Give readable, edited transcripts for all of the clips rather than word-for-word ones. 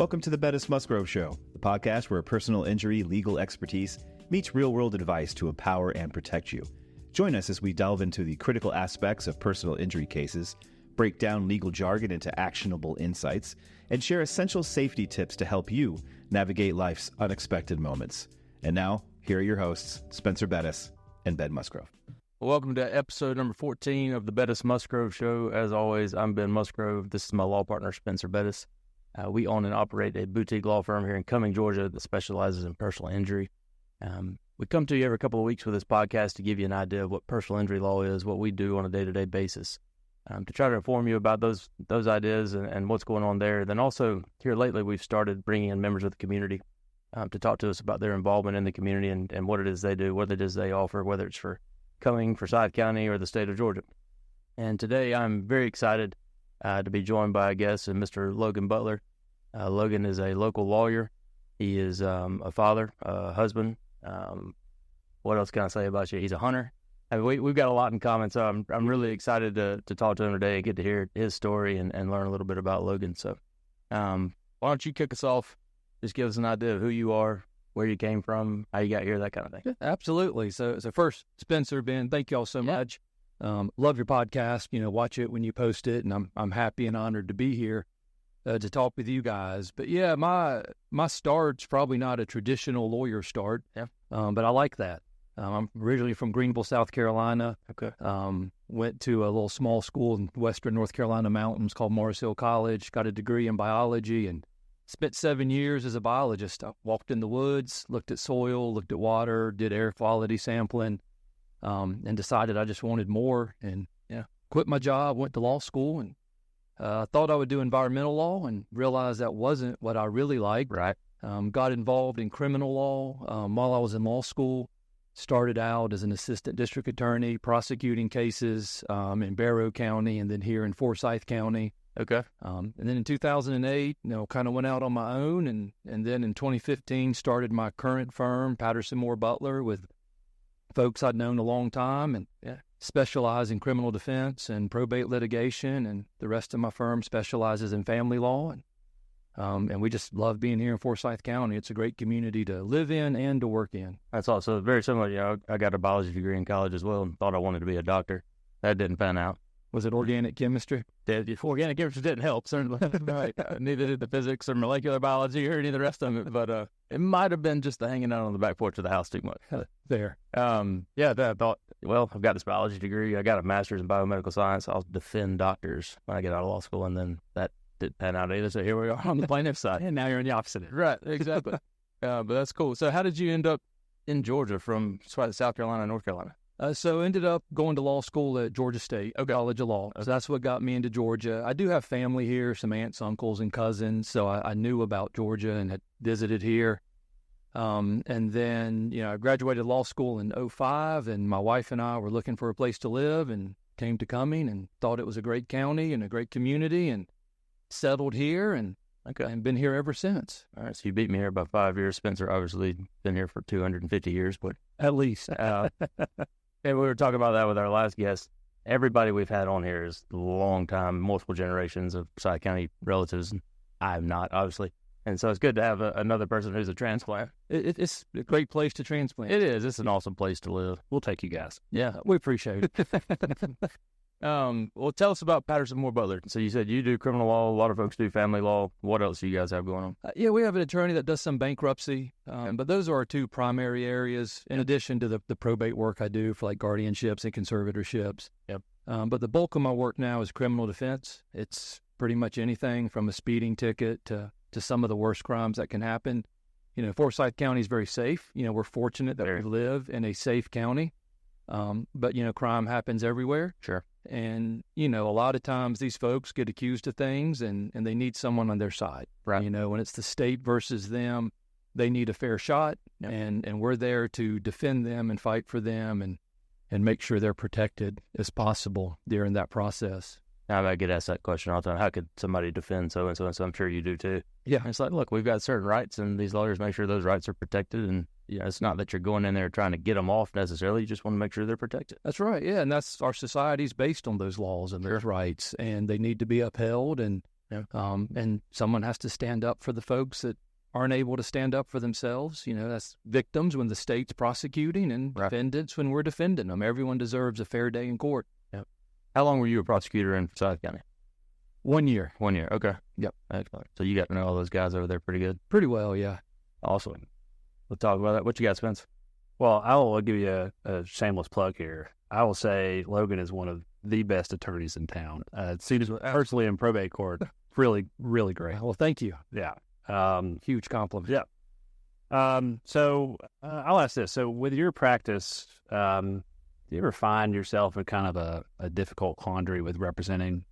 Welcome to the Bettis Musgrove Show, the podcast where personal injury legal expertise meets real-world advice to empower and protect you. Join us as we delve into the critical aspects of personal injury cases, break down legal jargon into actionable insights, and share essential safety tips to help you navigate life's unexpected moments. And now, here are your hosts, Spencer Bettis and Ben Musgrove. Welcome to episode number 14 of the Bettis Musgrove Show. As always, I'm Ben Musgrove. This is my law partner, Spencer Bettis. We own and operate a boutique law firm here in Cumming, Georgia that specializes in personal injury. We come to you every couple of weeks with this podcast to give you an idea of what personal injury law is, what we do on a day-to-day basis, to try to inform you about those ideas and what's going on there. Then also, here lately, we've started bringing in members of the community to talk to us about their involvement in the community and what it is they do, what it is they offer, whether it's for Cumming, Forsyth County, or the state of Georgia. And today, I'm very excited to be joined by a guest, Mr. Logan Butler. Logan is a local lawyer. He is a father, a husband. What else can I say about you? He's a hunter. I mean, we've got a lot in common, so I'm really excited to talk to him today and get to hear his story and learn a little bit about Logan. So why don't you kick us off? Just give us an idea of who you are, where you came from, how you got here, that kind of thing. Yeah, absolutely. So first, Spencer, Ben, thank you all so much. Love your podcast. Watch it when you post it, and I'm happy and honored to be here to talk with you guys. But yeah, my start's probably not a traditional lawyer start. Yeah. But I like that. I'm originally from Greenville, South Carolina. Okay. Went to a little small school in western North Carolina mountains called Morris Hill College. Got a degree in biology and spent 7 years as a biologist. I walked in the woods, looked at soil, looked at water, did air quality sampling, and decided I just wanted more. And quit my job, went to law school, and thought I would do environmental law and realized that wasn't what I really liked. Right. Got involved in criminal law while I was in law school. Started out as an assistant district attorney prosecuting cases in Barrow County and then here in Forsyth County. Okay. And then in 2008, kind of went out on my own. And then in 2015, started my current firm, Patterson, Butler, with folks I'd known a long time and specialize in criminal defense and probate litigation. And the rest of my firm specializes in family law. And we just love being here in Forsyth County. It's a great community to live in and to work in. That's also very similar. I got a biology degree in college as well and thought I wanted to be a doctor. That didn't pan out. Was it organic chemistry? Organic chemistry didn't help, certainly. Right. Neither did the physics or molecular biology or any of the rest of it. But it might have been just the hanging out on the back porch of the house too much. There. I thought, I've got this biology degree. I got a master's in biomedical science. I'll defend doctors when I get out of law school. And then that didn't pan out either. So here we are on the plaintiff side. And now you're on the opposite end. Right, exactly. But that's cool. So how did you end up in Georgia from South Carolina and North Carolina? So ended up going to law school at Georgia State College of Law. So that's what got me into Georgia. I do have family here, some aunts, uncles, and cousins. So I knew about Georgia and had visited here. And then, I graduated law school in 2005, and my wife and I were looking for a place to live and came to Cumming and thought it was a great county and a great community and settled here and been here ever since. All right, so you beat me here by 5 years. Spencer obviously been here for 250 years, but at least. And we were talking about that with our last guest. Everybody we've had on here is long time, multiple generations of Forsyth County relatives. I'm not, obviously. And so it's good to have another person who's a transplant. It's a great place to transplant. It is. It's an awesome place to live. We'll take you guys. Yeah, we appreciate it. Well, tell us about Patterson Butler. So you said you do criminal law. A lot of folks do family law. What else do you guys have going on? We have an attorney that does some bankruptcy, but those are our two primary areas, in addition to the probate work I do for like guardianships and conservatorships. Yep. But the bulk of my work now is criminal defense. It's pretty much anything from a speeding ticket to some of the worst crimes that can happen. Forsyth County is very safe. We're fortunate that we live in a safe county. But crime happens everywhere. Sure. And, a lot of times these folks get accused of things and they need someone on their side. Right. When it's the state versus them, they need a fair shot. Yep. And we're there to defend them and fight for them and make sure they're protected as possible during that process. I get asked that question all the time. How could somebody defend so-and-so? And so I'm sure you do too. Yeah. And it's like, look, we've got certain rights and these lawyers make sure those rights are protected. And it's not that you're going in there trying to get them off necessarily. You just want to make sure they're protected. That's right. Yeah. And that's our society's based on those laws and those rights, and they need to be upheld. And Yeah. And someone has to stand up for the folks that aren't able to stand up for themselves. That's victims when the state's prosecuting and defendants when we're defending them. Everyone deserves a fair day in court. Yep. How long were you a prosecutor in Forsyth County? 1 year. 1 year. Okay. Yep. Excellent. So you got to know all those guys over there pretty good. Pretty well, yeah. Awesome. We'll talk about that. What you got, Spence? Well, I will give you a shameless plug here. I will say Logan is one of the best attorneys in town. Personally in probate court, really, really great. Well, thank you. Yeah. Huge compliment. Yeah. So I'll ask this. So with your practice, do you ever find yourself in kind of a difficult quandary with representing,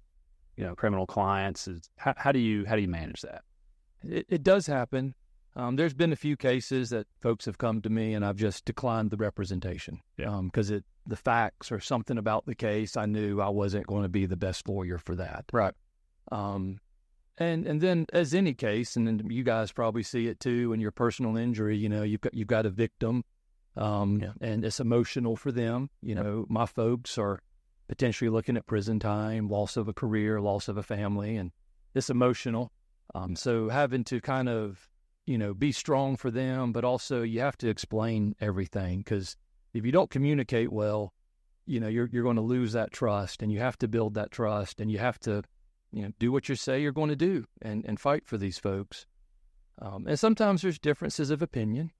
criminal clients? How do you manage that? It does happen. There's been a few cases that folks have come to me and I've just declined the representation. Yeah. Because the facts or something about the case, I knew I wasn't going to be the best lawyer for that. Right. And then as any case, and then you guys probably see it too in your personal injury, you've got a victim, and it's emotional for them. My folks are potentially looking at prison time, loss of a career, loss of a family, and it's emotional. So having to kind of, be strong for them, but also you have to explain everything, because if you don't communicate well, you're going to lose that trust, and you have to build that trust, and you have to, do what you say you're going to do and fight for these folks. And sometimes there's differences of opinion.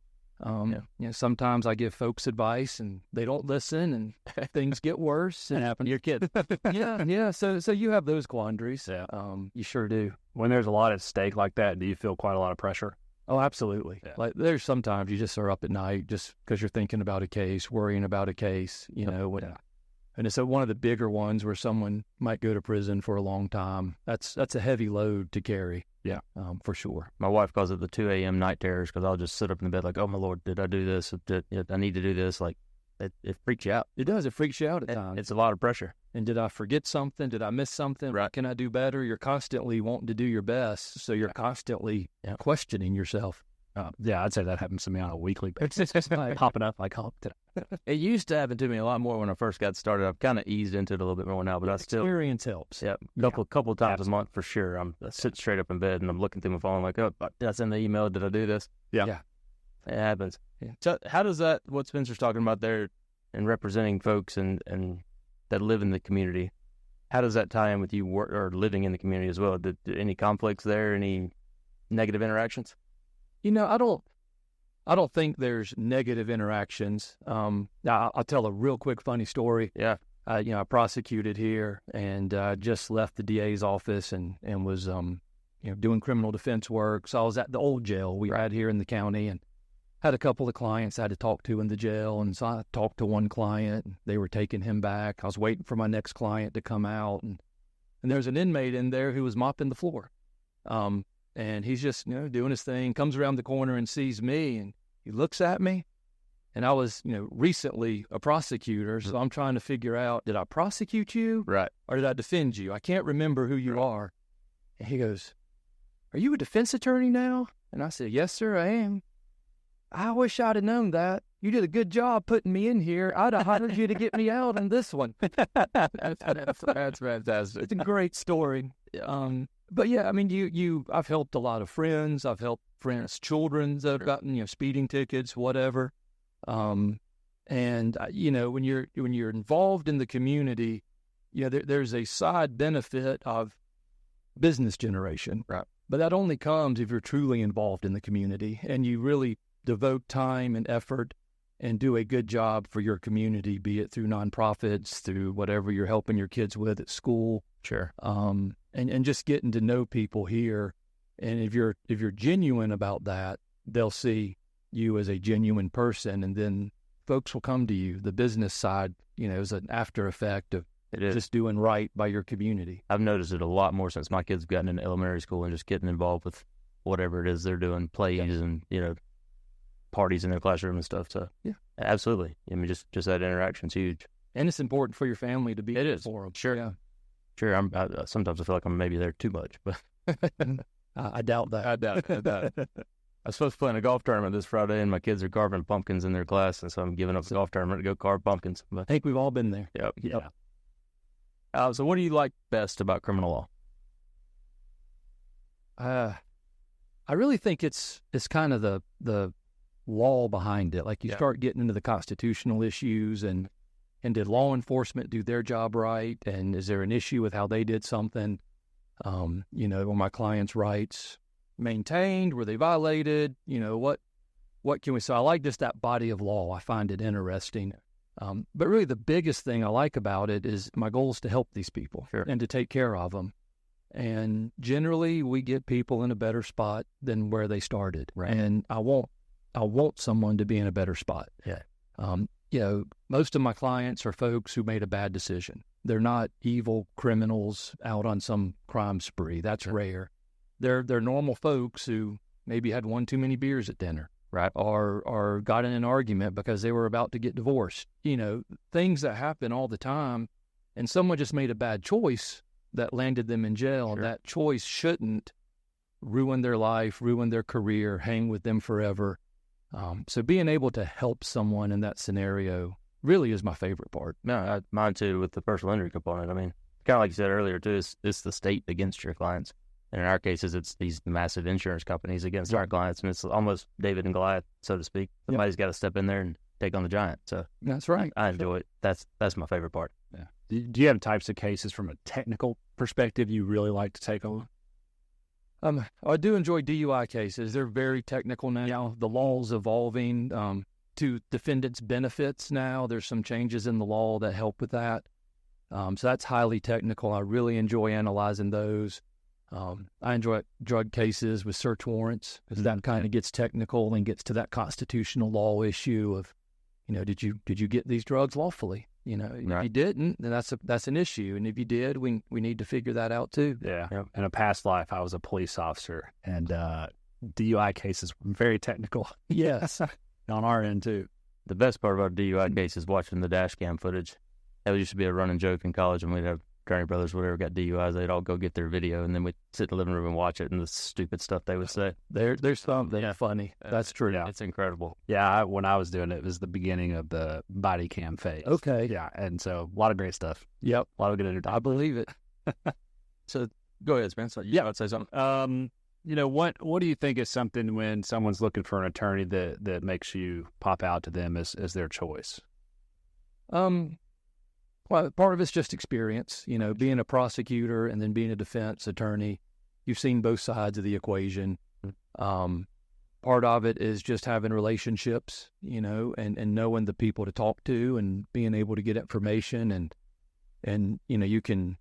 Sometimes I give folks advice and they don't listen and things get worse. It happened to your kid. Yeah. So you have those quandaries. Yeah. You sure do. When there's a lot at stake like that, do you feel quite a lot of pressure? Oh, absolutely. Yeah. Like there's sometimes you just are up at night just because you're thinking about a case, worrying about a case, And it's one of the bigger ones where someone might go to prison for a long time. That's a heavy load to carry. Yeah, for sure. My wife calls it the 2 a.m. night terrors, because I'll just sit up in the bed like, oh, my Lord, did I do this? I need to do this. Like, it freaks you out. It does. It freaks you out at times. It's a lot of pressure. And did I forget something? Did I miss something? Right. Can I do better? You're constantly wanting to do your best, so you're constantly questioning yourself. I'd say that happens to me on a weekly basis. Popping up like, oh, it used to happen to me a lot more when I first got started. I've kind of eased into it a little bit more now, but experience helps. Yeah, couple times a month for sure. I'm sitting straight up in bed and I'm looking through my phone like, oh, did I send the email? Did I do this? Yeah. It happens. Yeah. So how does that, what Spencer's talking about there and representing folks and that live in the community, how does that tie in with you or living in the community as well? Did any conflicts there? Any negative interactions? I don't think there's negative interactions. I'll tell a real quick funny story. Yeah. I prosecuted here and just left the DA's office and was doing criminal defense work. So I was at the old jail we had here in the county and had a couple of clients I had to talk to in the jail. And so I talked to one client and they were taking him back. I was waiting for my next client to come out. And there's an inmate in there who was mopping the floor. And he's just, doing his thing, comes around the corner and sees me, and he looks at me. And I was, recently a prosecutor, so I'm trying to figure out, did I prosecute you? Right. Or did I defend you? I can't remember who you are. And he goes, are you a defense attorney now? And I said, yes, sir, I am. I wish I'd have known that. You did a good job putting me in here. I'd have hired you to get me out on this one. That's fantastic. It's a great story. But yeah, I mean, I've helped a lot of friends. I've helped friends' children that have gotten, speeding tickets, whatever. And when you're involved in the community, there's a side benefit of business generation. Right. But that only comes if you're truly involved in the community and you really devote time and effort and do a good job for your community, be it through nonprofits, through whatever you're helping your kids with at school. Sure. And just getting to know people here. And if you're genuine about that, they'll see you as a genuine person, and then folks will come to you. The business side, is an after effect of just doing right by your community. I've noticed it a lot more since my kids have gotten into elementary school and just getting involved with whatever it is they're doing, plays and, parties in their classroom and stuff. So, yeah, absolutely. I mean, just that interaction's huge. And it's important for your family to be there for them. Sure. Yeah. Sure. Sometimes I feel like I'm maybe there too much, but I doubt that. I doubt it. I was supposed to play in a golf tournament this Friday, and my kids are carving pumpkins in their class, and so I'm giving up the golf tournament to go carve pumpkins. But I think we've all been there. Yep. So what do you like best about criminal law? I really think it's kind of the law behind it. Like you start getting into the constitutional issues and did law enforcement do their job right? And is there an issue with how they did something? Were my clients' rights maintained? Were they violated? What can we say? I like just that body of law. I find it interesting. But really the biggest thing I like about it is my goal is to help these people and to take care of them. And generally we get people in a better spot than where they started. Right. And I want someone to be in a better spot. Yeah. Most of my clients are folks who made a bad decision. They're not evil criminals out on some crime spree. That's rare. They're normal folks who maybe had one too many beers at dinner. Right. Or got in an argument because they were about to get divorced. Things that happen all the time, and someone just made a bad choice that landed them in jail. Sure. That choice shouldn't ruin their life, ruin their career, hang with them forever. So being able to help someone in that scenario really is my favorite part. No, mine too, with the personal injury component. I mean, kind of like you said earlier too, it's the state against your clients. And in our cases, it's these massive insurance companies against our clients, and it's almost David and Goliath, so to speak. Somebody's got to step in there and take on the giant. So that's right. I enjoy it. That's my favorite part. Yeah. Do you have types of cases from a technical perspective you really like to take on? I do enjoy DUI cases. They're very technical now. The law's evolving to defendants' benefits now. There's some changes in the law that help with that. So that's highly technical. I really enjoy analyzing those. I enjoy drug cases with search warrants because that kind of gets technical and gets to that constitutional law issue of, did you get these drugs lawfully? If you didn't, then that's an issue. And if you did, we need to figure that out too. Yeah. Yep. In a past life, I was a police officer, and DUI cases were very technical. Yes. On our end too. The best part about DUI case is watching the dash cam footage. That used to be a running joke in college, and we'd have Attorney brothers, whatever, got DUIs, they'd all go get their video, and then we'd sit in the living room and watch it, and the stupid stuff they would say. There's something funny. That's true. Yeah. It's incredible. Yeah, when I was doing it, it was the beginning of the body cam phase. Okay. Yeah, and so a lot of great stuff. Yep. A lot of good entertainment. I believe it. So go ahead, Spencer. I'd say something. What do you think is something when someone's looking for an attorney that makes you pop out to them as their choice? Well, part of it's just experience, being a prosecutor and then being a defense attorney. You've seen both sides of the equation. Part of it is just having relationships, and knowing the people to talk to and being able to get information and you can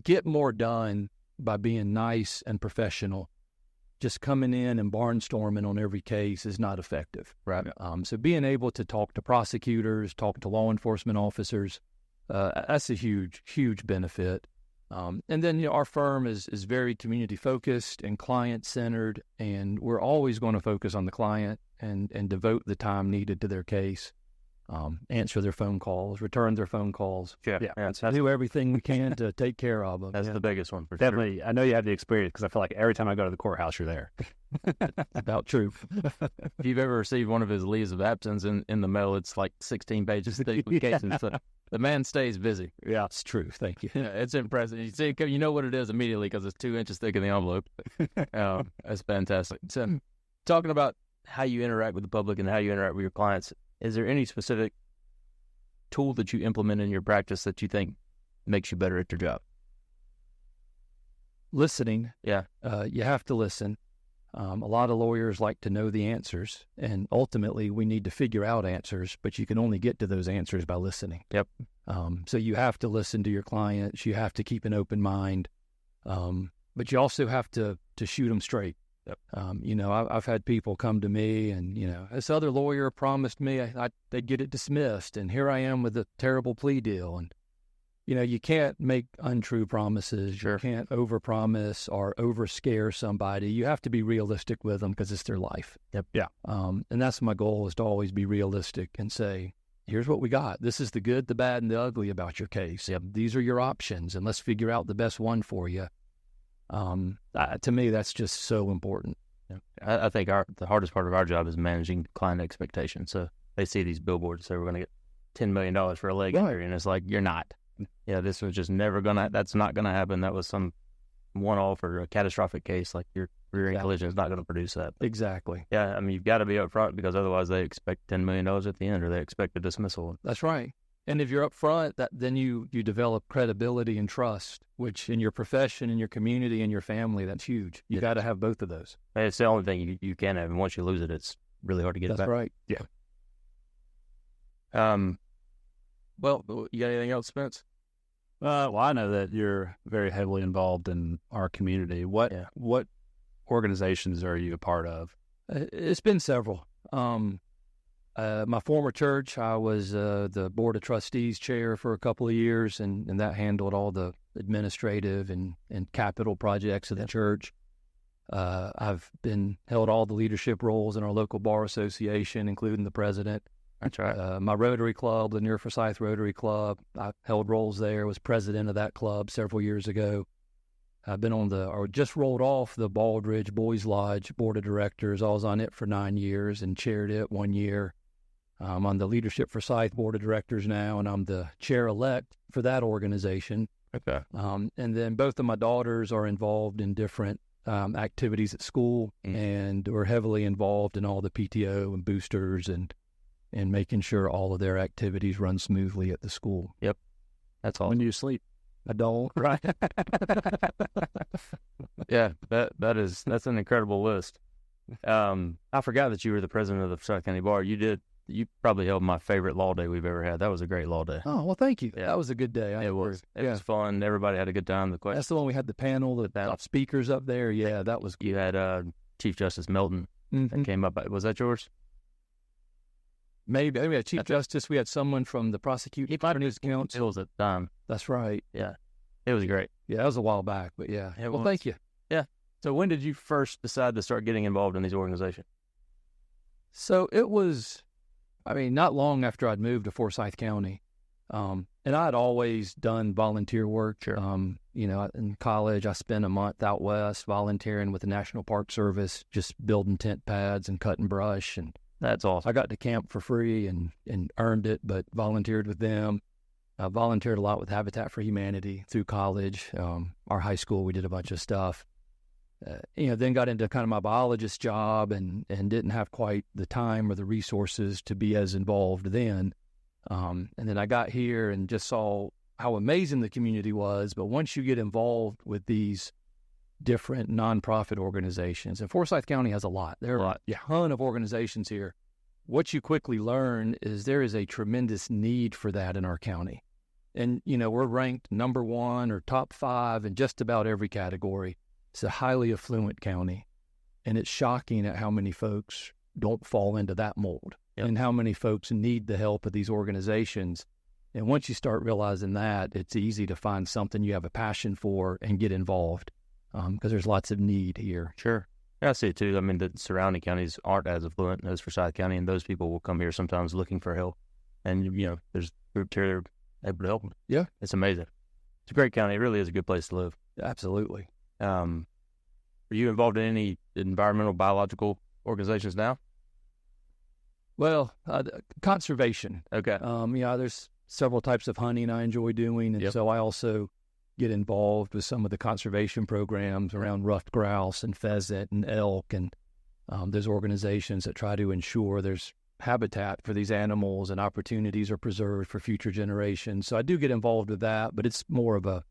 get more done by being nice and professional. Just coming in and barnstorming on every case is not effective, right? So being able to talk to prosecutors, talk to law enforcement officers, that's a huge, huge benefit. And then, our firm is very community focused and client centered, and we're always going to focus on the client and devote the time needed to their case. Answer their phone calls, return their phone calls. Do everything we can to take care of them. That's the biggest one for definitely. Sure. I know you have the experience because I feel like every time I go to the courthouse, you're there. About true. If you've ever received one of his leaves of absence in the mail, it's like 16 pages thick with cases. So the man stays busy. Yeah, it's true. Thank you. It's impressive. You see, you know what it is immediately because it's 2 inches thick in the envelope. That's fantastic. So, talking about how you interact with the public and how you interact with your clients, is there any specific tool that you implement in your practice that you think makes you better at your job? Listening. Yeah. You have to listen. A lot of lawyers like to know the answers, and ultimately we need to figure out answers, but you can only get to those answers by listening. Yep. So you have to listen to your clients. You have to keep an open mind, but you also have to shoot them straight. Yep. I've had people come to me and, this other lawyer promised me they'd get it dismissed, and here I am with a terrible plea deal. And, you can't make untrue promises. Sure. You can't overpromise or overscare somebody. You have to be realistic with them because it's their life. Yep. Yeah. And that's my goal, is to always be realistic and say, here's what we got. This is the good, the bad, and the ugly about your case. Yep. These are your options, and let's figure out the best one for you. To me, that's just so important. Yeah. I think the hardest part of our job is managing client expectations. So they see these billboards, say we're going to get $10 million for a leg injury, and it's like, you're not. Yeah, this was just never that's not going to happen. That was some one-off or a catastrophic case like your rear-end collision is not going to produce that. Exactly. Yeah, I mean, you've got to be upfront because otherwise they expect $10 million at the end or they expect a dismissal. That's right. And if you're upfront, then you develop credibility and trust, which in your profession, in your community, in your family, that's huge. You got to have both of those. It's the only thing you can have, and once you lose it, it's really hard to get it back. That's right. Yeah. Well, you got anything else, Spence? Well, I know that you're very heavily involved in our community. What organizations are you a part of? It's been several. My former church, I was the Board of Trustees chair for a couple of years, and that handled all the administrative and capital projects of the church. I've held all the leadership roles in our local bar association, including the president. That's right. My Rotary Club, the Near Forsyth Rotary Club, I held roles there, was president of that club several years ago. I've been just rolled off the Baldridge Boys Lodge Board of Directors. I was on it for 9 years and chaired it 1 year. I'm on the Leadership Forsyth Board of Directors now, and I'm the chair-elect for that organization. Okay. And then both of my daughters are involved in different activities at school, and we're heavily involved in all the PTO and boosters and making sure all of their activities run smoothly at the school. Yep. That's all. When do you sleep? I don't. Right. Yeah, that's an incredible list. I forgot that you were the president of the Forsyth County Bar. You probably held my favorite law day we've ever had. That was a great law day. Oh, well, thank you. Yeah. That was a good day. It was fun. Everybody had a good time. That's the one we had the panel, the speakers up there. Yeah, that was. You had Chief Justice Melton that came up. Was that yours? Maybe. We had Chief Justice. We had someone from the prosecuting attorney's council at the time. That's right. Yeah. It was great. Yeah, that was a while back, but yeah. Well, thank you. Yeah. So when did you first decide to start getting involved in these organizations? So it was, not long after I'd moved to Forsyth County. And I'd always done volunteer work. Sure. In college, I spent a month out west volunteering with the National Park Service, just building tent pads and cutting brush. And that's awesome. I got to camp for free and earned it, but volunteered with them. I volunteered a lot with Habitat for Humanity through college. Our high school, we did a bunch of stuff. Then got into kind of my biologist job and didn't have quite the time or the resources to be as involved then. And then I got here and just saw how amazing the community was. But once you get involved with these different nonprofit organizations, and Forsyth County has a lot. There are a ton of organizations here. What you quickly learn is there is a tremendous need for that in our county. And, we're ranked number 1 or top 5 in just about every category. It's a highly affluent county, and it's shocking at how many folks don't fall into that mold and how many folks need the help of these organizations. And once you start realizing that, it's easy to find something you have a passion for and get involved because there's lots of need here. Sure. Yeah, I see it too. The surrounding counties aren't as affluent as Forsyth County, and those people will come here sometimes looking for help. And, there's groups here that are able to help them. Yeah. It's amazing. It's a great county. It really is a good place to live. Absolutely. Are you involved in any environmental biological organizations now? Well, conservation. Okay. There's several types of hunting I enjoy doing, and so I also get involved with some of the conservation programs around ruffed grouse and pheasant and elk, and there's organizations that try to ensure there's habitat for these animals and opportunities are preserved for future generations. So I do get involved with that, but it's more of a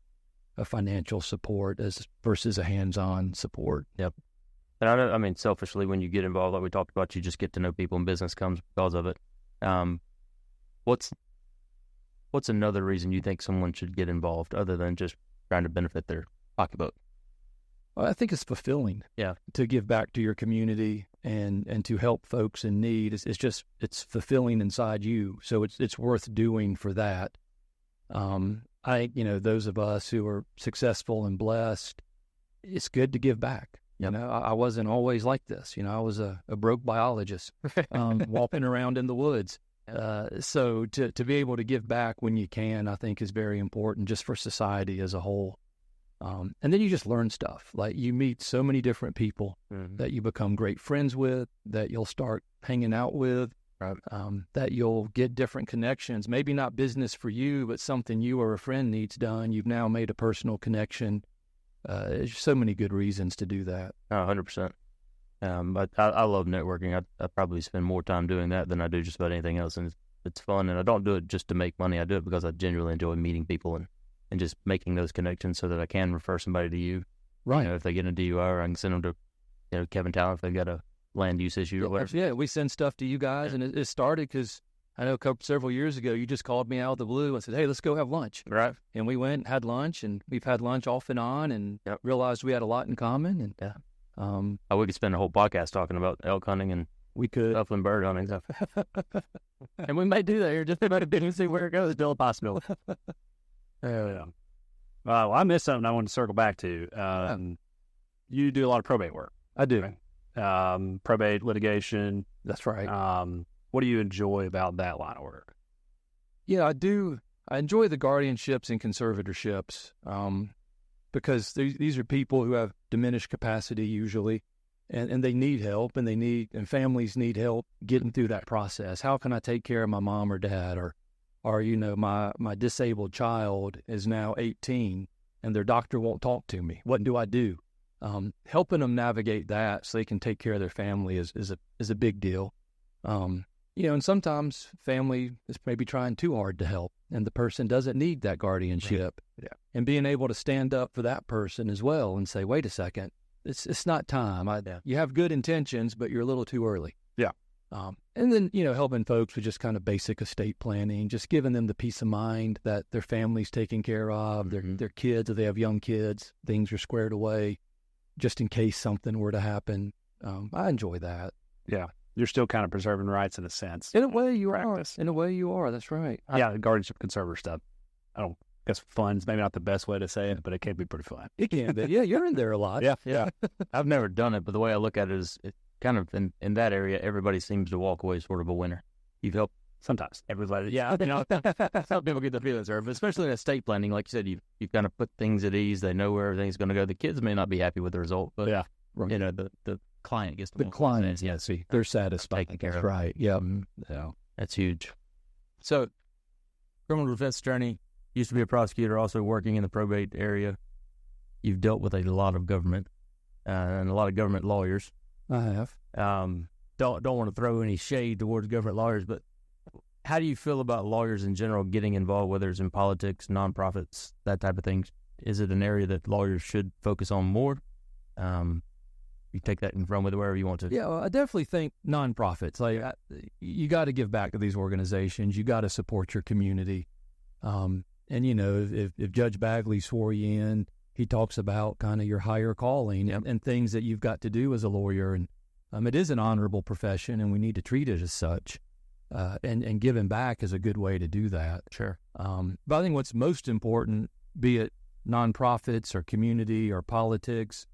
financial support versus a hands-on support. Yep. And I know, selfishly, when you get involved, like we talked about, you just get to know people and business comes because of it. What's another reason you think someone should get involved other than just trying to benefit their pocketbook? Well, I think it's fulfilling. Yeah. To give back to your community and to help folks in need. It's fulfilling inside you. So it's worth doing for that. I think, those of us who are successful and blessed, it's good to give back. Yep. I wasn't always like this. I was a broke biologist walking around in the woods. So to be able to give back when you can, I think is very important just for society as a whole. And then you just learn stuff. Like you meet so many different people that you become great friends with, that you'll start hanging out with. Right. That you'll get different connections, maybe not business for you, but something you or a friend needs done. You've now made a personal connection, There's so many good reasons to do that. 100%. But I love networking. I probably spend more time doing that than I do just about anything else, and it's fun. And I don't do it just to make money. I do it because I genuinely enjoy meeting people and just making those connections so that I can refer somebody to you. Right. If they get a DUI, or I can send them to Kevin Talent if they've got a land use issue or whatever. Yeah, we send stuff to you guys, and it started because I know several years ago you just called me out of the blue and said, "Hey, let's go have lunch." Right. And we went and had lunch, and we've had lunch off and on, and realized we had a lot in common. And we could spend a whole podcast talking about elk hunting and we could upland bird hunting stuff. and we might do that here just about to see where it goes. Still a possibility. Yeah. Well, I missed something I want to circle back to. You do a lot of probate work. I do. Right? Probate litigation. That's right. What do you enjoy about that line of work? Yeah, I do. I enjoy the guardianships and conservatorships because these are people who have diminished capacity usually, and they need help, and families need help getting through that process. How can I take care of my mom or dad, or my disabled child is now 18 and their doctor won't talk to me? What do I do? Helping them navigate that so they can take care of their family is a big deal. And sometimes family is maybe trying too hard to help, and the person doesn't need that guardianship. Right. Yeah. And being able to stand up for that person as well and say, wait a second, it's not time. You have good intentions, but you're a little too early. Yeah. And then, helping folks with just kind of basic estate planning, just giving them the peace of mind that their family's taken care of, their kids, if they have young kids, things are squared away just in case something were to happen. I enjoy that. Yeah. You're still kind of preserving rights in a sense. In a way you Practice. are. In a way you are. That's right. Yeah, guardianship conservator stuff. I don't guess fun's maybe not the best way to say it, but it can be pretty fun. It can be. Yeah, you're in there a lot. Yeah. I've never done it, but the way I look at it is it kind of in that area, everybody seems to walk away sort of a winner. You've helped Sometimes. everybody. Yeah, some people get the feeling served, especially in estate planning. Like you said, you've kind of put things at ease. They know where everything's going to go. The kids may not be happy with the result, but the client gets the clients. Yeah, see, they're satisfied. Taken care That's of. right. Yeah. So that's huge. So, criminal defense attorney, used to be a prosecutor, also working in the probate area. You've dealt with a lot of government and a lot of government lawyers. I have. Don't want to throw any shade towards government lawyers, but how do you feel about lawyers in general getting involved, whether it's in politics, nonprofits, that type of thing? Is it an area that lawyers should focus on more? You take that and run with it wherever you want to. Yeah, well, I definitely think nonprofits. You got to give back to these organizations. You got to support your community. And if Judge Bagley swore you in, he talks about kind of your higher calling and things that you've got to do as a lawyer. And it is an honorable profession, and we need to treat it as such. And giving back is a good way to do that. Sure. But I think what's most important, be it nonprofits or community or politics,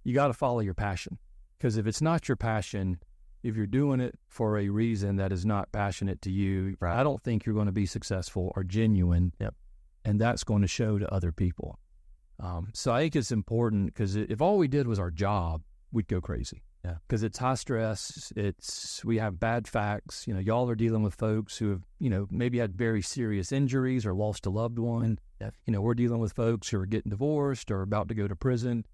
you got to follow your passion. Because if it's not your passion, if you're doing it for a reason that is not passionate to you, I don't think you're going to be successful or genuine. Yep. And that's going to show to other people. So I think it's important because if all we did was our job, we'd go crazy. Yeah. Because it's high stress. We have bad facts. Y'all are dealing with folks who have, maybe had very serious injuries or lost a loved one. Yeah. We're dealing with folks who are getting divorced or about to go to prison.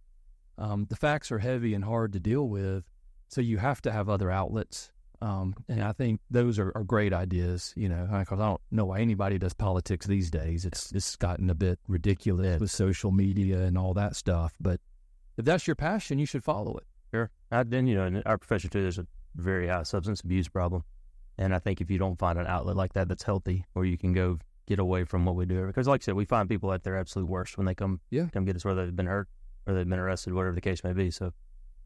The facts are heavy and hard to deal with, so you have to have other outlets. And I think those are great ideas, because I don't know why anybody does politics these days. It's gotten a bit ridiculous with social media and all that stuff. But if that's your passion, you should follow it. Sure. Then, in our profession too, there's a very high substance abuse problem. And I think if you don't find an outlet like that that's healthy, where you can go get away from what we do, because like I said, we find people at their absolute worst when they come get us, whether they've been hurt or they've been arrested, whatever the case may be. So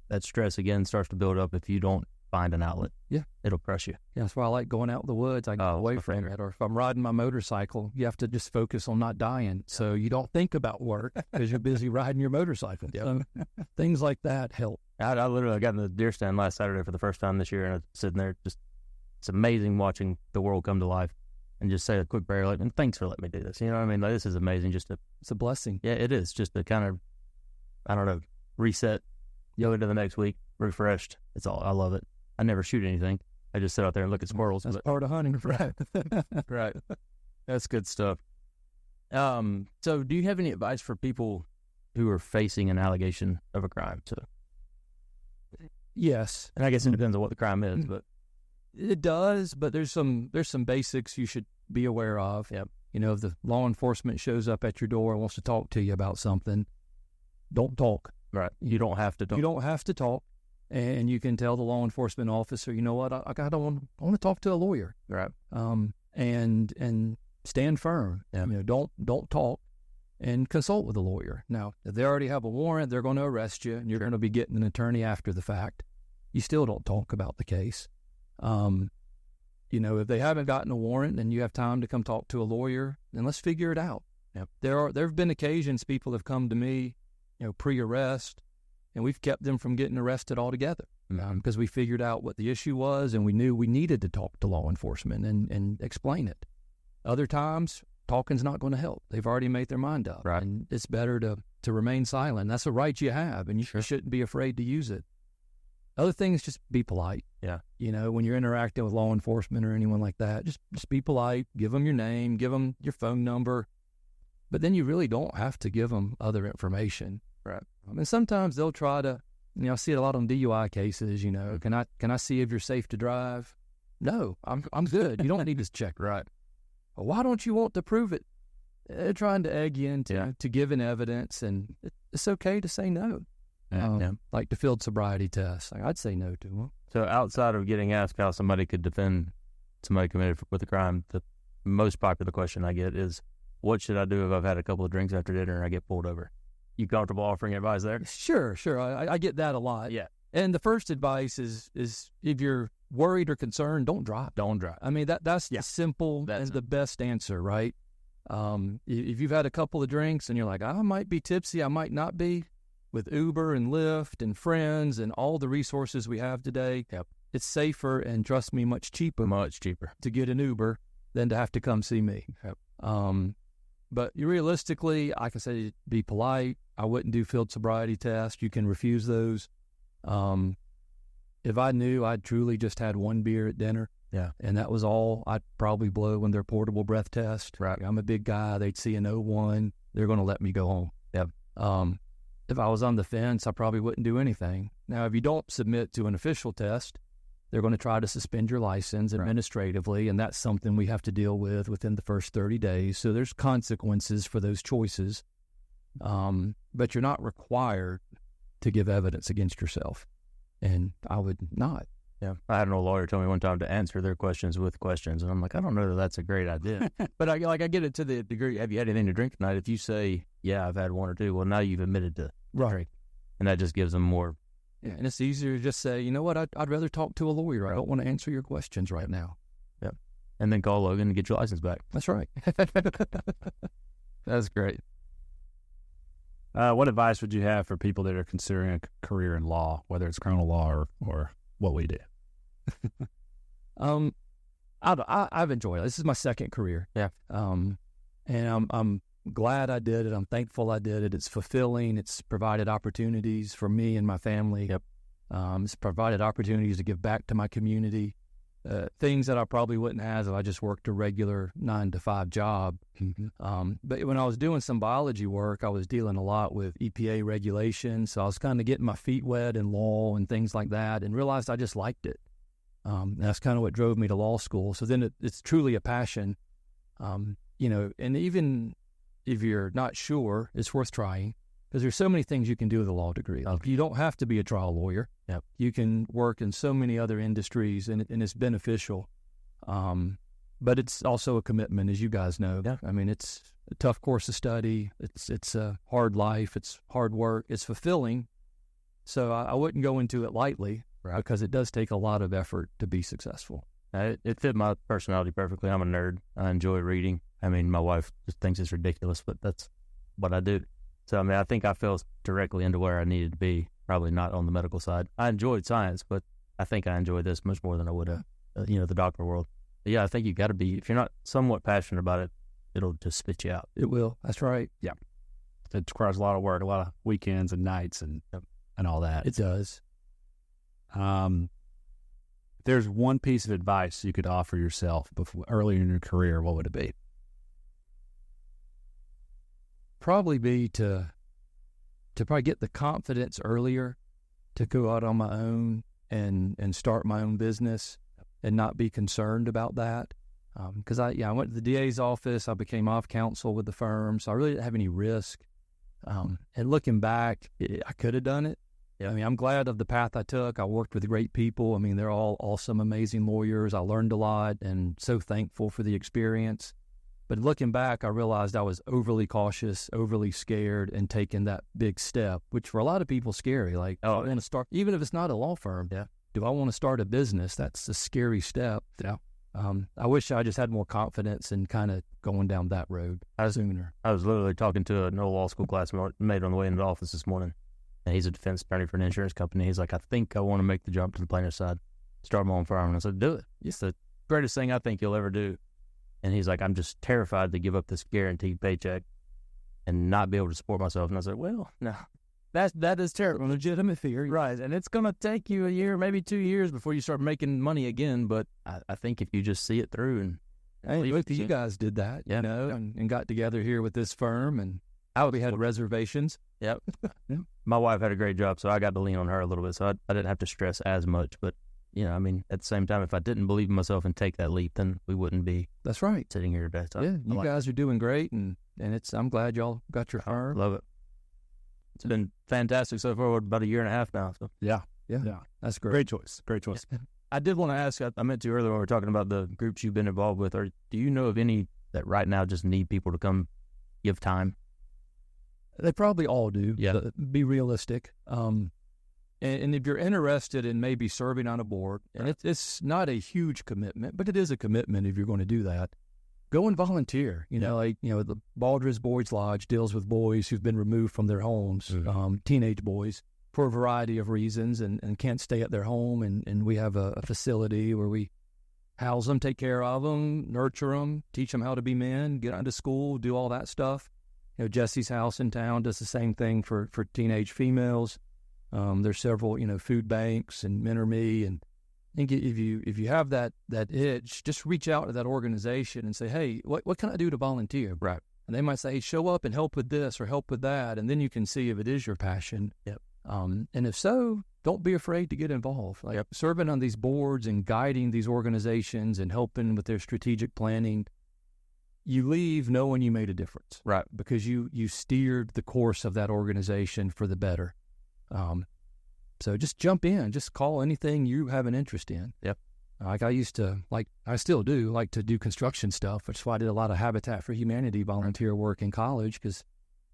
that stress, again, starts to build up if you don't find an outlet. Yeah. It'll crush you. Yeah, that's why I like going out in the woods. I get away from it. Or if I'm riding my motorcycle, you have to just focus on not dying. So you don't think about work because you're busy riding your motorcycle. Yep. So things like that help. I literally got in the deer stand last Saturday for the first time this year, and I was sitting there it's amazing watching the world come to life and just say a quick prayer, and thanks for letting me do this. You know what I mean? This is amazing. It's a blessing. Yeah, it is. Just to kind of, I don't know, reset, go into the next week, refreshed. It's all. I love it. I never shoot anything. I just sit out there and look at squirrels. That's part of hunting. Right. Right. That's good stuff. So do you have any advice for people who are facing an allegation of a crime. So, Yes, and I guess it depends on what the crime is, but it does. But there's some basics you should be aware of. Yep. You know, if the law enforcement shows up at your door and wants to talk to you about something, don't talk. right, you don't have to. You don't have to talk, and you can tell the law enforcement officer, you know what, I want to talk to a lawyer. Right. And stand firm. Yeah. You know, don't talk, and consult with a lawyer. Now, if they already have a warrant, they're going to arrest you, and you're going to be getting an attorney after the fact. You still don't talk about the case. You know, if they haven't gotten a warrant and you have time to come talk to a lawyer, then let's figure it out. Yep. There have been occasions people have come to me, you know, pre-arrest, and we've kept them from getting arrested altogether because we figured out what the issue was, and we knew we needed to talk to law enforcement and explain it. Other times, talking's not going to help. They've already made their mind up, Right. and it's better to remain silent. That's a right you have, and you shouldn't be afraid to use it. Other things, just be polite. Yeah. You know, when you're interacting with law enforcement or anyone like that, just be polite. Give them your name, give them your phone number. But then you really don't have to give them other information. Right. And sometimes they'll try to, you know, I see it a lot on DUI cases, you know, can I see if you're safe to drive? No, I'm good. You don't need to check. Right. Well, why don't you want to prove it? They're trying to egg you into to giving evidence, and it's okay to say no. Like the field sobriety test. Like, I'd say no to them. So outside of getting asked how somebody could defend somebody committed with a crime, the most popular question I get is, what should I do if I've had a couple of drinks after dinner and I get pulled over? You comfortable offering advice there? Sure. I get that a lot. Yeah. And the first advice is if you're worried or concerned, don't drive. Don't drive. I mean, that's the simple and the best answer, right? If you've had a couple of drinks and you're like, I might be tipsy, I might not be, with Uber and Lyft and friends and all the resources we have today, it's safer and, trust me, much cheaper to get an Uber than to have to come see me. But realistically, I can say be polite. I wouldn't do field sobriety tests. You can refuse those. If I knew I'd truly just had one beer at dinner, and that was all, I'd probably blow in their portable breath test. Right. I'm a big guy. They'd see an 01. They're going to let me go home. If I was on the fence, I probably wouldn't do anything. Now, if you don't submit to an official test, they're going to try to suspend your license administratively, and that's something we have to deal with within the first 30 days. So there's consequences for those choices, but you're not required to give evidence against yourself, and I would not. Yeah, I had an old lawyer tell me one time to answer their questions with questions, and I'm like, I don't know that that's a great idea. But I get it to the degree, have you had anything to drink tonight? If you say, yeah, I've had one or two, well, now you've admitted to drink, and that just gives them more. Yeah, and it's easier to just say, you know what, I'd rather talk to a lawyer. I don't want to answer your questions right now. Yeah, and then call Logan and get your license back. That's right. That's great. What advice would you have for people that are considering a career in law, whether it's criminal law or what we do? I've enjoyed it. This is my second career. Yeah. And I'm glad I did it. I'm thankful I did it. It's fulfilling. It's provided opportunities for me and my family. Yep. It's provided opportunities to give back to my community. Things that I probably wouldn't have if I just worked a regular 9-to-5 job. But when I was doing some biology work, I was dealing a lot with EPA regulations. So I was kind of getting my feet wet in law and things like that, and realized I just liked it. And that's kind of what drove me to law school. So then it's truly a passion. You know, and even if you're not sure, it's worth trying, because there's so many things you can do with a law degree. Like, you don't have to be a trial lawyer. Yep. You can work in so many other industries, and it's beneficial. But it's also a commitment, as you guys know. Yeah. I mean, it's a tough course of study. It's a hard life. It's hard work. It's fulfilling. So I wouldn't go into it lightly, because it does take a lot of effort to be successful. It fit my personality perfectly. I'm a nerd. I enjoy reading. I mean, my wife just thinks it's ridiculous, but that's what I do. So, I mean, I think I fell directly into where I needed to be, probably not on the medical side. I enjoyed science, but I think I enjoy this much more than I would, the doctor world. But yeah, I think you got to be, if you're not somewhat passionate about it, it'll just spit you out. It will. That's right. Yeah. It requires a lot of work, a lot of weekends and nights and all that. It does. If there's one piece of advice you could offer yourself early in your career, what would it be? Probably be to to probably get the confidence earlier to go out on my own and start my own business and not be concerned about that. Because I went to the DA's office, I became off counsel with the firm, so I really didn't have any risk. And looking back, I could have done it. I mean, I'm glad of the path I took. I worked with great people. I mean, they're all awesome, amazing lawyers. I learned a lot and so thankful for the experience. But looking back, I realized I was overly cautious, overly scared, and taking that big step, which for a lot of people is scary. Like, I want to start, even if it's not a law firm, do I want to start a business? That's a scary step. Yeah. I wish I just had more confidence in kind of going down that road sooner. I was literally talking to an old law school classmate on the way into the office this morning, and he's a defense attorney for an insurance company. He's like, I think I want to make the jump to the plaintiff's side, start my own firm. And I said, do it. It's the greatest thing I think you'll ever do. And he's like, I'm just terrified to give up this guaranteed paycheck and not be able to support myself. And I was like, well, no, that is terrible. Legitimate fear. Right. And it's going to take you a year, maybe 2 years before you start making money again. But I think if you just see it through and hey, both of you guys did that, you know, and got together here with this firm, and we had reservations. Yep. My wife had a great job, so I got to lean on her a little bit. So I didn't have to stress as much. But, you know, I mean, at the same time, if I didn't believe in myself and take that leap, then we wouldn't be That's right. sitting here today. So yeah, you guys are doing great, and I'm glad y'all got your firm. Love it. It's been fantastic so far. About a year and a half now. So Yeah. That's great. Great choice. I did want to ask, I meant to earlier when we were talking about the groups you've been involved with, or do you know of any that right now just need people to come give time? They probably all do. Yeah. Be realistic. And if you're interested in maybe serving on a board, and it's not a huge commitment, but it is a commitment if you're going to do that, go and volunteer. You know, like, you know, the Baldrige Boys Lodge deals with boys who've been removed from their homes, teenage boys, for a variety of reasons, and can't stay at their home. And we have a facility where we house them, take care of them, nurture them, teach them how to be men, get into school, do all that stuff. You know, Jesse's House in town does the same thing for teenage females. There's several, you know, food banks and Mentor Me, and I think if you have that itch, just reach out to that organization and say, hey, what can I do to volunteer? Right. And they might say, hey, show up and help with this or help with that, and then you can see if it is your passion. Yep. And if so, don't be afraid to get involved. Like serving on these boards and guiding these organizations and helping with their strategic planning, you leave knowing you made a difference. Right. Because you steered the course of that organization for the better. So just jump in, just call anything you have an interest in. Yep. Like I used to, I still do, like to do construction stuff, which is why I did a lot of Habitat for Humanity volunteer work in college, because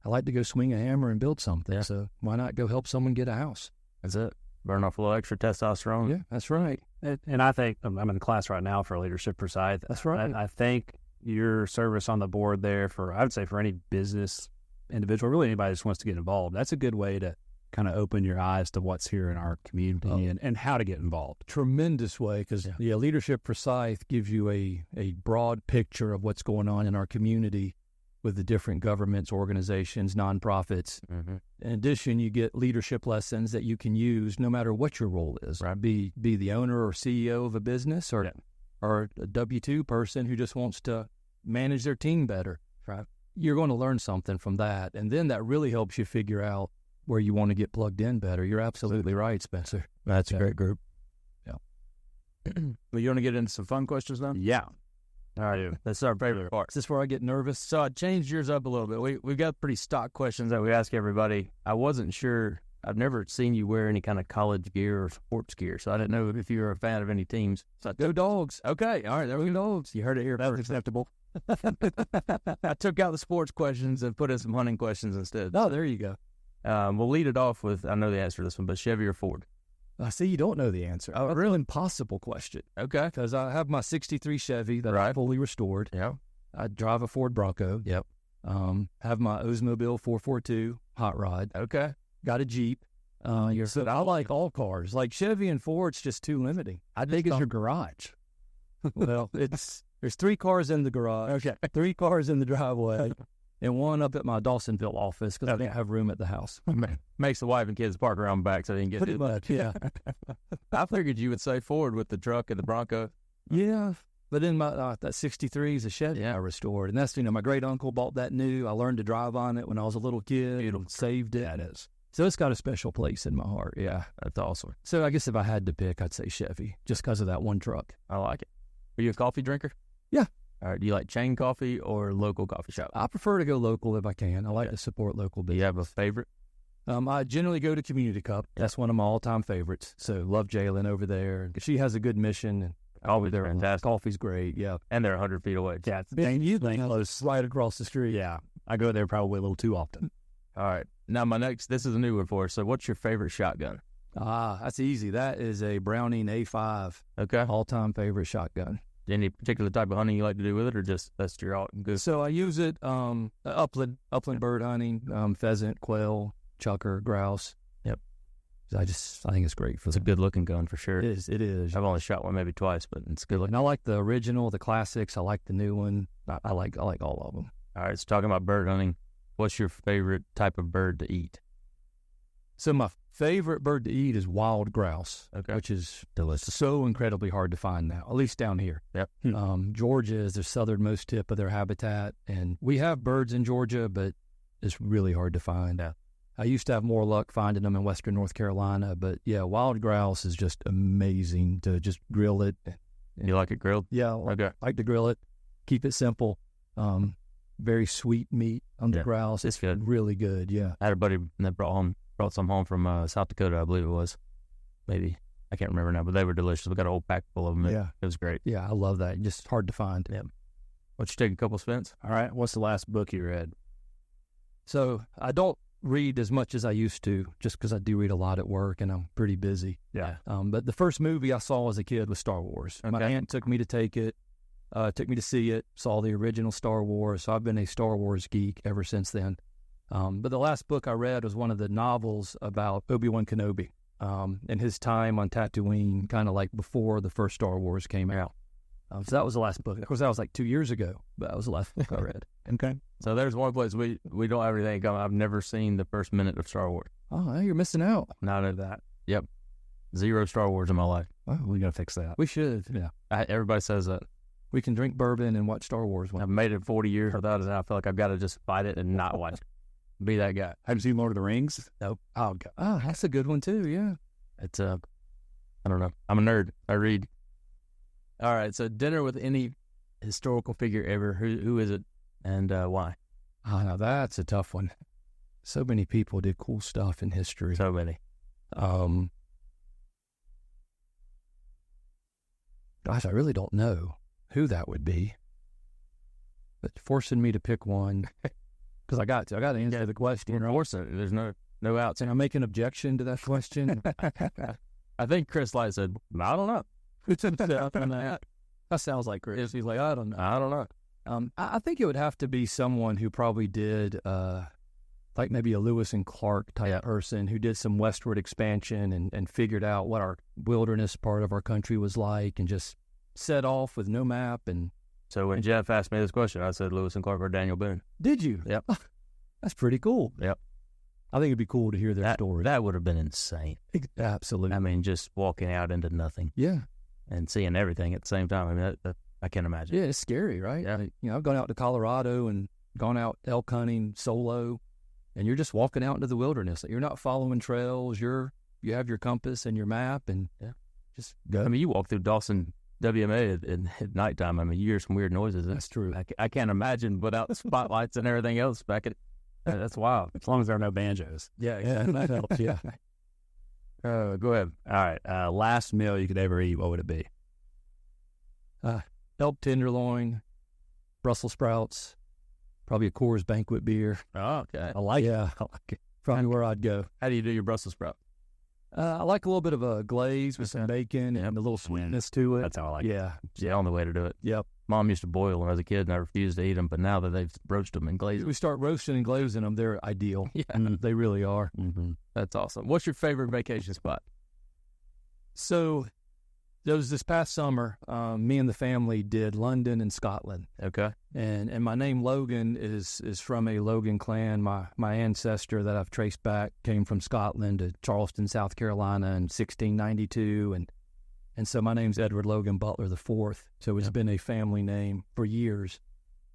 I like to go swing a hammer and build something. Yeah. So why not go help someone get a house? That's it. Burn off a little extra testosterone. Yeah, that's right. And I think I'm in class right now for leadership per side. That's right. I think your service on the board there I would say for any business individual, really anybody that just wants to get involved, that's a good way to kind of open your eyes to what's here in our community and how to get involved. Tremendous way, because Leadership for Scythe gives you a broad picture of what's going on in our community with the different governments, organizations, nonprofits. Mm-hmm. In addition, you get leadership lessons that you can use no matter what your role is. Right. Be the owner or CEO of a business, or a W-2 person who just wants to manage their team better. Right. You're going to learn something from that, and then that really helps you figure out where you want to get plugged in better. You're absolutely right, Spencer. That's a great group. Yeah. Well, you want to get into some fun questions now? Yeah. All right. That's our favorite part. Is this where I get nervous? So I changed yours up a little bit. We've got pretty stock questions that we ask everybody. I wasn't sure. I've never seen you wear any kind of college gear or sports gear, so I didn't know if you were a fan of any teams. So go Dogs. Okay. All right. There we go. Dogs. You heard it here. That was acceptable. I took out the sports questions and put in some hunting questions instead. Oh, there you go. We'll lead it off with, I know the answer to this one, but Chevy or Ford? I see you don't know the answer. Oh, a real impossible question. Okay. Because I have my 63 Chevy that's fully restored. Yeah. I drive a Ford Bronco. Yep. Have my Oldsmobile 442 hot rod. Okay. Got a Jeep. So I like all cars. Like Chevy and Ford's just too limiting. I think it's your garage. Well, there's 3 cars in the garage. Okay. 3 cars in the driveway. And 1 up at my Dawsonville office because I didn't have room at the house. Makes the wife and kids park around back so they can get Pretty much, yeah. I figured you would say Ford with the truck and the Bronco. Yeah. But then that 63 is a Chevy I restored. And that's, my great uncle bought that new. I learned to drive on it when I was a little kid. Beautiful. Saved it. That is. So it's got a special place in my heart. Yeah. That's awesome. So I guess if I had to pick, I'd say Chevy, just because of that one truck. I like it. Are you a coffee drinker? Yeah. All right. Do you like chain coffee or local coffee shop? I prefer to go local if I can. I like to support local Do business. you have a favorite? I generally go to Community Cup. That's one of my all-time favorites. So love Jalen over there. She has a good mission. And Coffee's fantastic. Coffee's great, yeah. And they're 100 feet away. Yeah, You close, right across the street. yeah. I go there probably a little too often. All right. Now, this is a new one for us. So what's your favorite shotgun? That's easy. That is a Browning A5. Okay. All-time favorite shotgun. Any particular type of hunting you like to do with it, or just that's your all good? So I use it upland bird hunting, pheasant, quail, chucker, grouse. Yep. I think it's great for It's a good looking gun for sure. It is. I've only shot one maybe twice, but it's good looking. And I like the original, the classics. I like the new one. I like all of them. All right. So talking about bird hunting, what's your favorite type of bird to eat? So my favorite bird to eat is wild grouse, which is Delicious. so incredibly hard to find now, at least down here. Yep. Georgia is the southernmost tip of their habitat, and we have birds in Georgia, but it's really hard to find. Yeah. I used to have more luck finding them in western North Carolina, but yeah, wild grouse is just amazing to just grill it. You like it grilled? Yeah, Okay. like to grill it, keep it simple. Very sweet meat on the grouse. It's good. Really good, yeah. I had a buddy that brought some home from South Dakota, I believe it was. Maybe. I can't remember now, but they were delicious. We got a whole pack full of them. Yeah. It was great. Yeah, I love that. Just hard to find. Yeah. Why don't you take a couple spins? All right. What's the last book you read? So I don't read as much as I used to, just because I do read a lot at work and I'm pretty busy. Yeah. But the first movie I saw as a kid was Star Wars. Okay. My aunt took me to took me to see it, saw the original Star Wars. So I've been a Star Wars geek ever since then. But the last book I read was one of the novels about Obi-Wan Kenobi and his time on Tatooine, kind of like before the first Star Wars came out. So that was the last book. Of course, that was like 2 years ago, but that was the last book I read. Okay. So there's one place we don't have anything coming. I've never seen the first minute of Star Wars. Oh, hey, you're missing out. Not of that. Yep. 0 Star Wars in my life. Oh, We got to fix that. we should. Yeah. Everybody says that. We can drink bourbon and watch Star Wars. I've made it 40 years without it, and I feel like I've got to just fight it and not watch it. Be that guy. Have you seen Lord of the Rings? Nope. Oh, God. Oh, that's a good one too, yeah. It's I don't know. I'm a nerd. I read. All right. So dinner with any historical figure ever. Who is it, and why? Oh, now that's a tough one. So many people did cool stuff in history. So many. Gosh, I really don't know who that would be. But forcing me to pick one, because I got to answer the question. Of course, there's no outs. Can I make an objection to that question? I think Chris Light said, I don't know. That sounds like Chris. He's like, I don't know. I don't know. I think it would have to be someone who probably did, like maybe a Lewis and Clark type person who did some westward expansion and figured out what our wilderness part of our country was like and just set off with no map. And So when Jeff asked me this question, I said Lewis and Clark or Daniel Boone. did you? Yep. That's pretty cool. Yep. I think it'd be cool to hear their story. That would have been insane. Absolutely. I mean, just walking out into nothing Yeah. and seeing everything at the same time. I mean, that I can't imagine. Yeah, it's scary, right? Yeah. Like, I've gone out to Colorado and gone out elk hunting solo, and you're just walking out into the wilderness. You're not following trails. You have your compass and your map, and just go. I mean, you walk through Dawson WMA at nighttime. I mean, you hear some weird noises. That's true. I can't imagine without the spotlights and everything else back at. That's wild. As long as there are no banjos. Yeah, that helps. Yeah. Go ahead. All right. Last meal you could ever eat, what would it be? Elk tenderloin, Brussels sprouts, probably a Coors Banquet beer. Oh, okay. I like it. Probably where I'd go. How do you do your Brussels sprout? I like a little bit of a glaze with some bacon and a little sweetness to it. That's how I like it. Yeah. Yeah, on the way to do it. Yep. Mom used to boil when I was a kid, and I refused to eat them. But now that they've roasted them and glazed We start roasting and glazing them. They're ideal. Yeah. They really are. Mm-hmm. That's awesome. What's your favorite vacation spot? So, there was this past summer, me and the family did London and Scotland. Okay. And my name Logan is from a Logan clan. My ancestor that I've traced back came from Scotland to Charleston, South Carolina in 1692. And And so my name's Edward Logan Butler the fourth. So it's been a family name for years.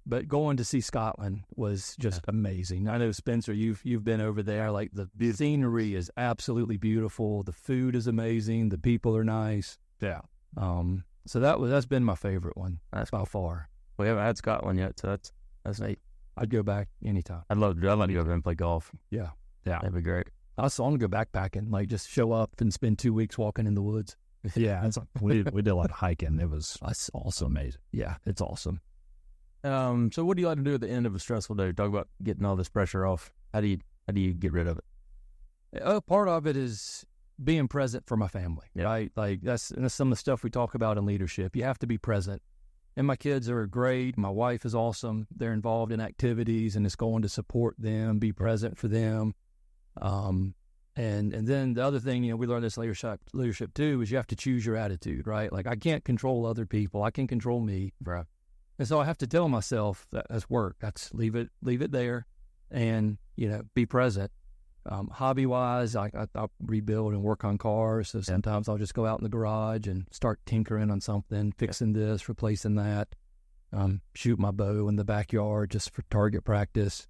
But going to see Scotland was just amazing. I know, Spencer, you've been over there. Like, the scenery is absolutely beautiful. The food is amazing. The people are nice. Yeah. So that's been my favorite one. That's by far. We haven't had Scotland yet, so that's neat. I'd go back anytime. I'd love to go over there and play golf. Yeah. That'd be great. I also want to go backpacking, like just show up and spend 2 weeks walking in the woods. Yeah. We did a lot of hiking. That's also amazing. Yeah, it's awesome. So what do you like to do at the end of a stressful day? Talk about getting all this pressure off. How do you get rid of it? Part of it is being present for my family, right? Like that's some of the stuff we talk about in leadership. You have to be present. And my kids are great. My wife is awesome. They're involved in activities, and it's going to support them, be present for them. And then the other thing, we learned this leadership too, is you have to choose your attitude, right? Like, I can't control other people. I can control me. Right. And so I have to tell myself that that's work. That's leave it there, and be present. Hobby wise, I rebuild and work on cars. So sometimes I'll just go out in the garage and start tinkering on something, fixing this, replacing that. Shoot my bow in the backyard just for target practice.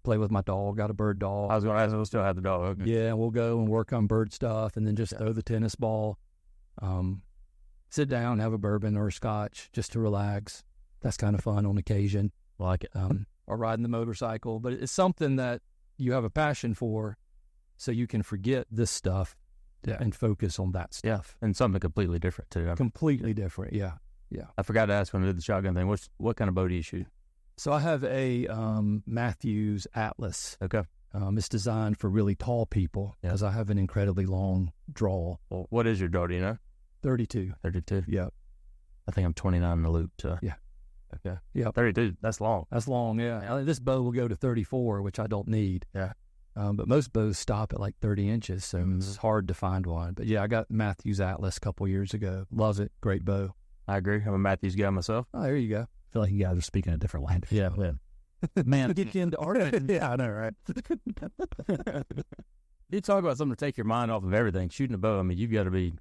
Play with my dog. Got a bird dog. I was going to ask, we'll still have the dog. Okay. Yeah, we'll go and work on bird stuff, and then just throw the tennis ball. Sit down, have a bourbon or a scotch just to relax. That's kind of fun on occasion. Like it. Or riding the motorcycle. But it's something that you have a passion for, so you can forget this stuff and focus on that stuff. And something completely different too. Completely different, yeah. I forgot to ask when I did the shotgun thing. What kind of bow do you shoot? So I have a Matthews Atlas. Okay. It's designed for really tall people because I have an incredibly long draw. Well, what is your draw? Do you know? 32. 32? Yeah. I think I'm 29 in the loop, so. Yeah. Okay. Yeah. 32, that's long. That's long, yeah. This bow will go to 34, which I don't need. Yeah. But most bows stop at like 30 inches, so it's hard to find one. But yeah, I got Matthews Atlas a couple years ago. Love it. Great bow. I agree. I'm a Matthews guy myself. Oh, there you go. I feel like you guys are speaking a different language. Yeah. Man. Get you into art. Yeah, I know, right? You talk about something to take your mind off of everything. Shooting a bow, I mean, you've got to be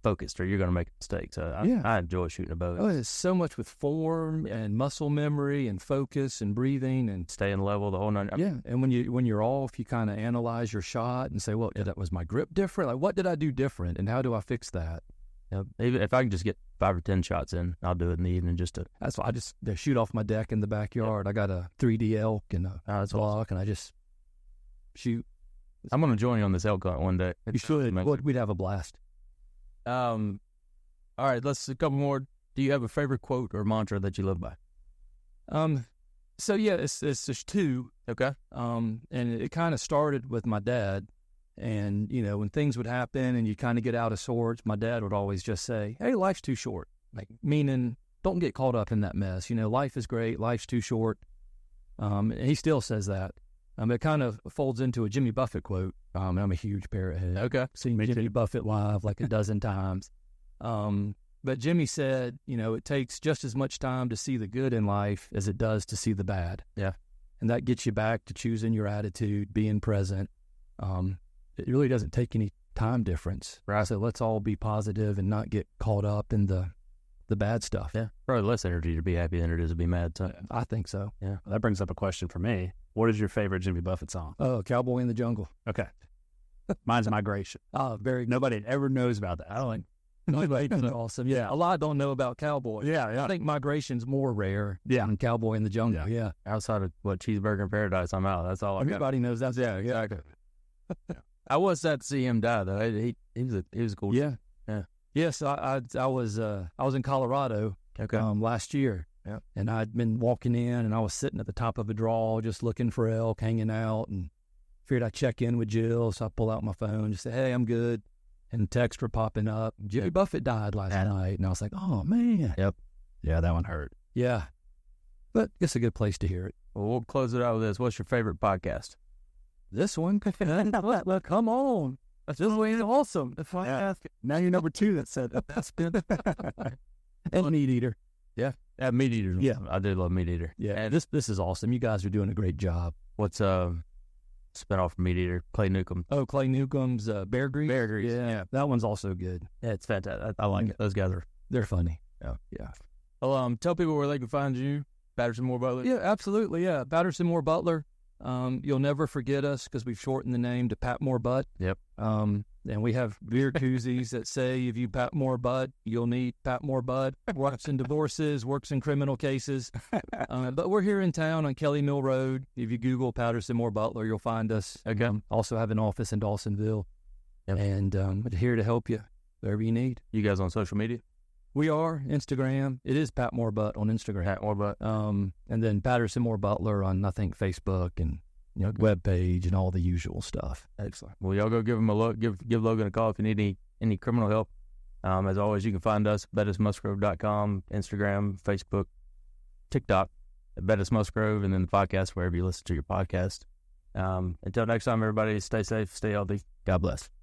focused or you're going to make mistakes. So I enjoy shooting a bow. Oh, it's so much with form and muscle memory and focus and breathing and staying level, the whole nine. And when you're off, you kind of analyze your shot and say, well, was my grip different? Like, what did I do different, and how do I fix that? Even if I can just get 5 or 10 shots in, I'll do it in the evening. That's why I just shoot off my deck in the backyard. I got a 3D elk and a block, and I just shoot. I'm going to join you on this elk hunt one day. You should. We'd have a blast. All right, let's a couple more. Do you have a favorite quote or mantra that you live by? So yeah, it's just two. Okay. And it kind of started with my dad, and when things would happen and you kind of get out of sorts, my dad would always just say, "Hey, life's too short." Like, meaning, don't get caught up in that mess. Life is great. Life's too short. And he still says that. It kind of folds into a Jimmy Buffett quote. I'm a huge parrot head. Okay. Seen Jimmy Buffett live like a dozen times. But Jimmy said, it takes just as much time to see the good in life as it does to see the bad. Yeah. And that gets you back to choosing your attitude, being present. It really doesn't take any time difference. Right. So let's all be positive and not get caught up in the bad stuff. Yeah. Probably less energy to be happy than it is to be mad. So. I think so. Yeah. Well, that brings up a question for me. What is your favorite Jimmy Buffett song? Oh, Cowboy in the Jungle. Okay. Mine's Migration. Oh, very good. Nobody ever knows about that. I don't Nobody knows. Awesome. Yeah. A lot don't know about Cowboy. Yeah. I think Migration's more rare than Cowboy in the Jungle. Yeah. Outside of Cheeseburger in Paradise, I'm out. That's all I got. Everybody knows that. Yeah, exactly. I was sad to see him die though. He was cool. Yeah. Yes, I was in Colorado last year. Yeah. And I'd been walking in, and I was sitting at the top of a draw just looking for elk, hanging out, and figured I'd check in with Jill. So I pull out my phone, just say, "Hey, I'm good." And texts were popping up. Jimmy Buffett died last night. And I was like, "Oh, man." Yep. Yeah, that one hurt. Yeah. But it's a good place to hear it. Well, we'll close it out with this. What's your favorite podcast? This one? Well, come on. This is awesome. Now you're number 2 that said that. That's been and Meat Eater. Yeah. Meat Eater. Yeah. I do love Meat Eater. Yeah. And this is awesome. You guys are doing a great job. What's so spinoff from Meat Eater, Clay Newcomb. Oh, Clay Newcomb's Bear Grease. Bear Grease. Yeah, that one's also good. Yeah, it's fantastic. I like it. Those guys they're funny. Yeah. Well, tell people where they can find you, Patterson Moore Butler. Yeah, absolutely. Yeah, Patterson Moore Butler. You'll never forget us because we've shortened the name to Pat Moore Butt. Yep. And we have beer koozies that say, if you Pat Moore Butt, you'll need Pat Moore Butt. Works in divorces, works in criminal cases. But we're here in town on Kelly Mill Road. If you Google Patterson Moore Butler, you'll find us. Okay. Also have an office in Dawsonville. Yep. And we're here to help you wherever you need. You guys on social media? We are. Instagram. It is Pat Moore Butt on Instagram. Pat Moore Butt. And then Patterson Moore Butler on, I think, Facebook and web page and all the usual stuff. Excellent. Well, y'all go give him a look. Give Logan a call if you need any criminal help. As always, you can find us at bettismusgrove.com, Instagram, Facebook, TikTok, at Bettis Musgrove, and then the podcast wherever you listen to your podcast. Until next time, everybody, stay safe, stay healthy. God bless.